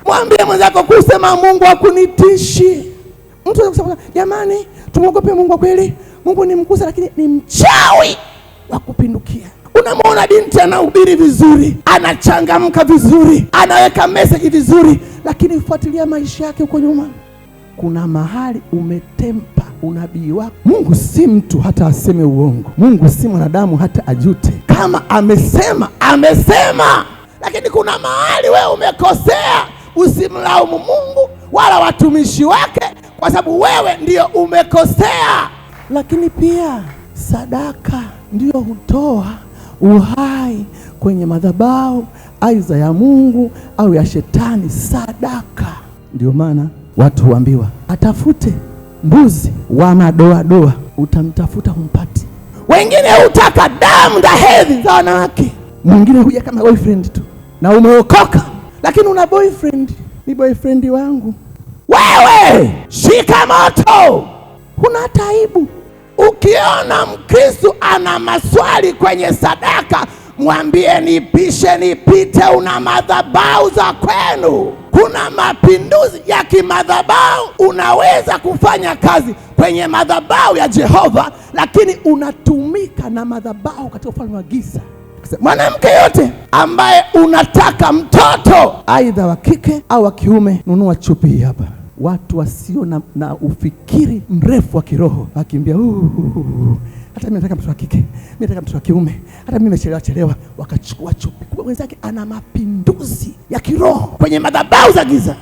Mwambie mwenzako, kusema Mungu hakunitishi. Mtu anasema jamani, tumuogope Mungu kwa kweli. Mungu ni mkusa lakini ni mchawi wa kupindukia. Unamwona binti anahubiri vizuri, anachangamka vizuri, anaweka message vizuri, lakini fuatilia maisha yake huko nyuma. Kuna mahali umetempa unabii wako. Mungu si mtu hata aseme uongo. Mungu si mwanadamu hata ajute. Kama amesema, amesema. Lakini kuna mahali wewe umekosea. Usimlaumu Mungu wala watumishi wake, kwa sababu wewe ndio umekosea. Lakini pia sadaka ndio hutoa uhai kwenye madhabahu aidha ya Mungu au ya shetani. Sadaka. Ndio maana watu huambiwa atafute mbuzi wa madoadoa, utamtafuta humpati. Wengine hutaka damu za hedhi za wanawake. Mwingine huja kama boyfriend tu, na umeokoka lakini una boyfriend. Ni boyfriend wangu. Wewe shika moto, huna taibu. Ukiona Mkristo ana maswali kwenye sadaka, mwambie nipishe nipite, una madhabahu za kwenu. Kuna mapinduzi ya kimadhabahu. Unaweza kufanya kazi kwenye madhabahu ya Jehova, lakini unatumika na madhabahu katika ufalme wa giza. Mwanamke yote ambaye unataka mtoto aidha wa kike au wa kiume, nunua chupi hapa. Watu wasio na ufikiri mrefu wa kiroho wakimbia hata mimi nataka mtoto wa kike, mimi nataka mtoto wa kiume, hata mimi nimechelewa, wakachukua chupi. Kwa wenzake ana mapinduzi ya kiroho kwenye madhabahu za giza.